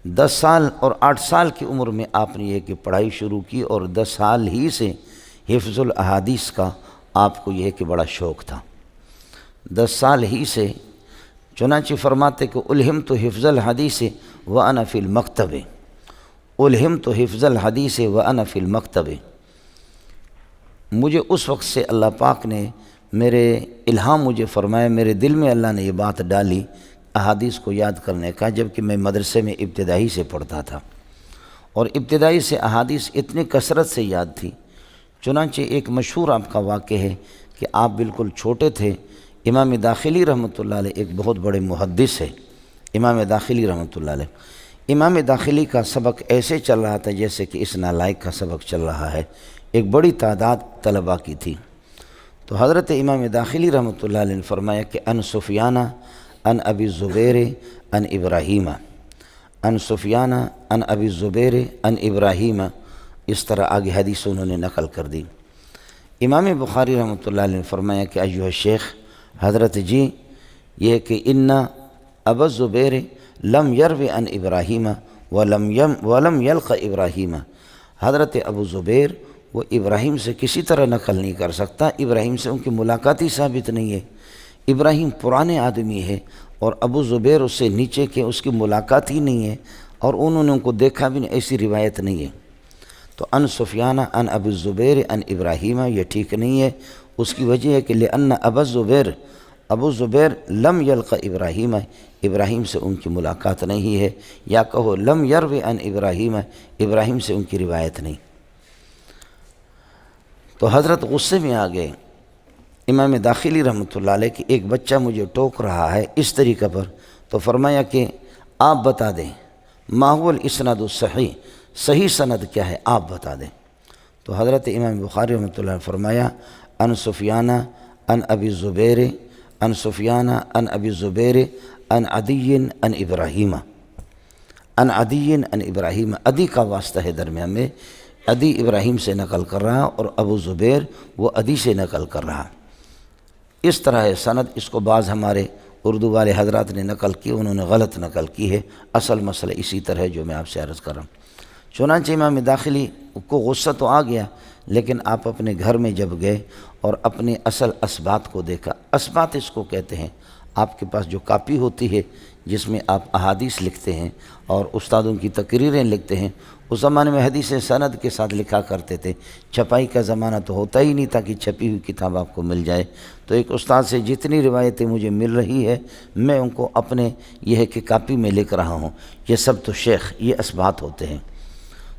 10 سال اور 8 سال کی عمر میں آپ نے یہ کہ پڑھائی شروع کی، اور 10 سال ہی سے حفظ الاحادیث کا آپ کو یہ کہ بڑا شوق تھا۔ 10 سال ہی سے چنانچہ فرماتے کہ الہمت حفظ الحدیث وانا فی المکتب، الہمت حفظ الحدیث وانا فی المکتب، مجھے اس وقت سے اللہ پاک نے الہام مجھے فرمایا، میرے دل میں اللہ نے یہ بات ڈالی احادیث کو یاد کرنے کا، جبکہ میں مدرسے میں ابتدائی سے پڑھتا تھا، اور ابتدائی سے احادیث اتنی کثرت سے یاد تھی۔ چنانچہ ایک مشہور آپ کا واقعہ ہے کہ آپ بالکل چھوٹے تھے، امام داخلی رحمۃ اللہ علیہ ایک بہت بڑے محدث ہے، امام داخلی رحمۃ اللہ علیہ، امام داخلی کا سبق ایسے چل رہا تھا جیسے کہ اس نالائق کا سبق چل رہا ہے، ایک بڑی تعداد طلباء کی تھی۔ تو حضرت امام داخلی رحمۃ اللہ علیہ نے فرمایا کہ ان سفیانہ ان ابی زبیر ان ابراہیم، ان سفیانہ ان ابی زبیر ان ابراہیم، اس طرح آگے حدیث انہوں نے نقل کر دی۔ امام بخاری رحمۃ اللہ علیہ نے فرمایا کہ ایھا الشیخ، حضرت جی یہ کہ ان ابا زبیر لم یروی ان ابراہیم ولم یلق ابراہیم، حضرت ابو زبیر وہ ابراہیم سے کسی طرح نقل نہیں کر سکتا، ابراہیم سے ان کی ملاقات ہی ثابت نہیں ہے، ابراہیم پرانے آدمی ہے اور ابو زبیر اس سے نیچے کے، اس کی ملاقات ہی نہیں ہے، اور انہوں نے ان کو دیکھا بھی نہیں، ایسی روایت نہیں ہے۔ تو ان سفیانہ ان ابو زبیر ان ابراہیم یہ ٹھیک نہیں ہے، اس کی وجہ ہے کہ لأن ابو زبیر لم یلق ابراہیم، ابراہیم سے ان کی ملاقات نہیں ہے، یا کہو لم یروی ان ابراہیم، ابراہیم سے ان کی روایت نہیں۔ تو حضرت غصے میں آ گئے امام داخلی رحمۃ اللہ علیہ کہ ایک بچہ مجھے ٹوک رہا ہے اس طریقہ پر، تو فرمایا کہ آپ بتا دیں ما هو الاسناد الصحیح، صحیح سند کیا ہے آپ بتا دیں۔ تو حضرت امام بخاری رحمۃ اللہ نے فرمایا ان سفیانہ ان ابی زبیر، ان سفیانہ ان ابی زبیر ان عدی ان ابراہیم، ان عدی ان ابراہیم، عدی کا واسطہ ہے درمیان میں، عدی ابراہیم سے نقل کر رہا اور ابو زبیر وہ عدی سے نقل کر رہا۔ اس طرح ہے سند، اس کو بعض ہمارے اردو والے حضرات نے نقل کی، انہوں نے غلط نقل کی ہے، اصل مسئلہ اسی طرح ہے جو میں آپ سے عرض کر رہا ہوں۔ چنانچہ امام داخلی کو غصہ تو آ گیا، لیکن آپ اپنے گھر میں جب گئے اور اپنے اصل اسبات کو دیکھا، اسبات اس کو کہتے ہیں، آپ کے پاس جو کاپی ہوتی ہے جس میں آپ احادیث لکھتے ہیں اور استادوں کی تقریریں لکھتے ہیں، اس زمانے میں حدیث سند کے ساتھ لکھا کرتے تھے، چھپائی کا زمانہ تو ہوتا ہی نہیں تھا کہ چھپی ہوئی کتاب آپ کو مل جائے۔ تو ایک استاد سے جتنی روایتیں مجھے مل رہی ہے میں ان کو اپنے یہ ہے کہ کاپی میں لکھ رہا ہوں، یہ سب تو شیخ یہ اسبات ہوتے ہیں۔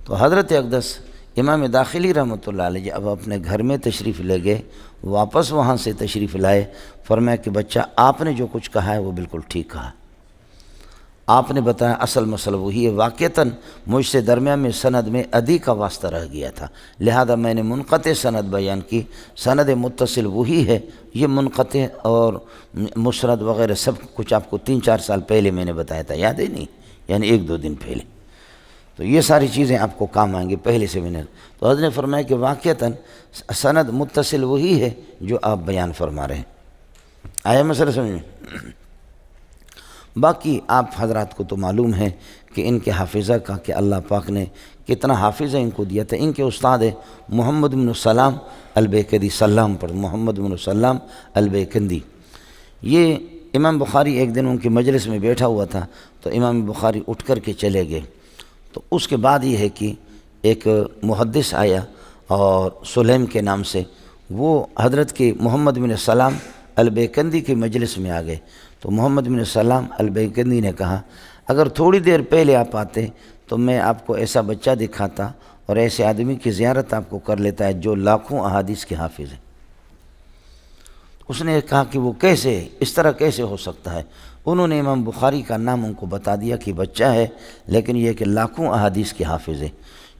تو حضرت اقدس امام داخلی رحمۃ اللہ علیہ اب اپنے گھر میں تشریف لے گئے، واپس وہاں سے تشریف لائے، فرمایا کہ بچہ آپ نے جو کچھ کہا ہے وہ بالکل ٹھیک کہا، آپ نے بتایا اصل مسئلہ وہی ہے، واقعتاً مجھ سے درمیان میں سند میں عدی کا واسطہ رہ گیا تھا، لہذا میں نے منقطع سند بیان کی، سند متصل وہی ہے، یہ منقطع اور مسند وغیرہ سب کچھ آپ کو 3-4 سال پہلے میں نے بتایا تھا، یاد ہے نہیں، یعنی 1-2 دن پہلے، تو یہ ساری چیزیں آپ کو کام آئیں گی، پہلے سے میں نے۔ تو حضرت نے فرمایا کہ واقعتاً سند متصل وہی ہے جو آپ بیان فرما رہے ہیں۔ آیا مسئلہ سمجھ میں؟ باقی آپ حضرات کو تو معلوم ہے کہ ان کے حافظہ کا کہ اللہ پاک نے کتنا حافظہ ان کو دیا تھا۔ ان کے استاد محمد بن سلام البیکندی، سلام پر محمد بن سلام البیکندی، یہ امام بخاری ایک دن ان کی مجلس میں بیٹھا ہوا تھا تو امام بخاری اٹھ کر کے چلے گئے، تو اس کے بعد یہ ہے کہ ایک محدث آیا اور سلیم کے نام سے، وہ حضرت کے محمد بن سلام البیکندی کی مجلس میں آ گئے، تو محمد بن سلام البیکندی نے کہا اگر تھوڑی دیر پہلے آپ آتے تو میں آپ کو ایسا بچہ دکھاتا اور ایسے آدمی کی زیارت آپ کو کر لیتا ہے جو لاکھوں احادیث کے حافظ ہیں۔ اس نے کہا کہ وہ کیسے، اس طرح کیسے ہو سکتا ہے؟ انہوں نے امام بخاری کا نام ان کو بتا دیا کہ بچہ ہے لیکن یہ کہ لاکھوں احادیث کے حافظ ہے۔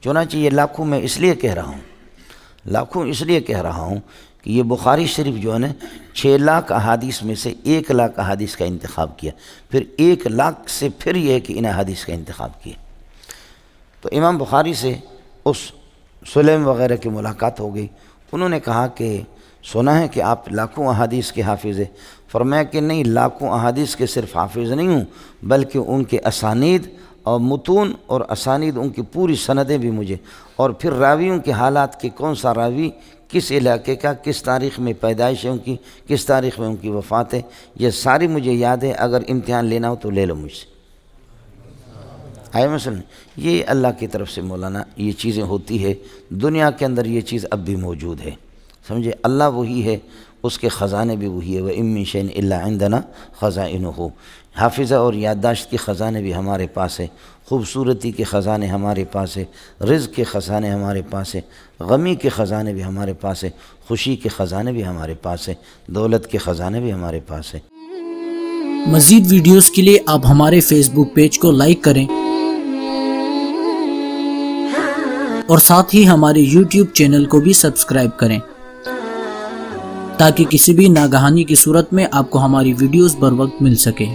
چنانچہ یہ لاکھوں میں اس لیے کہہ رہا ہوں، لاکھوں اس لیے کہہ رہا ہوں کہ یہ بخاری شریف جو ہے نا 6 لاکھ احادیث میں سے 1 لاکھ احادیث کا انتخاب کیا، پھر 1 لاکھ سے پھر یہ ہے کہ ان احادیث کا انتخاب کیا۔ تو امام بخاری سے اس سلیم وغیرہ کی ملاقات ہو گئی، انہوں نے کہا کہ سنا ہے کہ آپ لاکھوں احادیث کے حافظ ہیں، فرمایا کہ نہیں، لاکھوں احادیث کے صرف حافظ نہیں ہوں بلکہ ان کے اسانید اور متون اور اسانید ان کی پوری سندیں بھی مجھے، اور پھر راویوں کے حالات کہ کون سا راوی کس علاقے کا، کس تاریخ میں پیدائش ہے ان کی، کس تاریخ میں ان کی وفات ہے، یہ ساری مجھے یاد ہے۔ اگر امتحان لینا ہو تو لے لو مجھ سے، آئے مثلا یہ اللہ کی طرف سے مولانا یہ چیزیں ہوتی ہے۔ دنیا کے اندر یہ چیز اب بھی موجود ہے، سمجھے، اللہ وہی ہے، اس کے خزانے بھی وہی ہے۔ وَإِن مِّن شَيْءٍ إِلَّا عِندَنَا خَزَائِنُهُ، حافظہ اور یادداشت کے خزانے بھی ہمارے پاس ہے، خوبصورتی کے خزانے ہمارے پاس ہے، رزق کے خزانے ہمارے پاس ہے، غمی کے خزانے بھی ہمارے پاس ہے، خوشی کے خزانے بھی ہمارے پاس ہے، دولت کے خزانے بھی ہمارے پاس ہے۔ مزید ویڈیوز کے لیے آپ ہمارے فیس بک پیج کو لائک کریں اور ساتھ ہی ہمارے یوٹیوب چینل کو بھی سبسکرائب کریں تاکہ کسی بھی ناگہانی کی صورت میں آپ کو ہماری ویڈیوز بر وقت مل سکے۔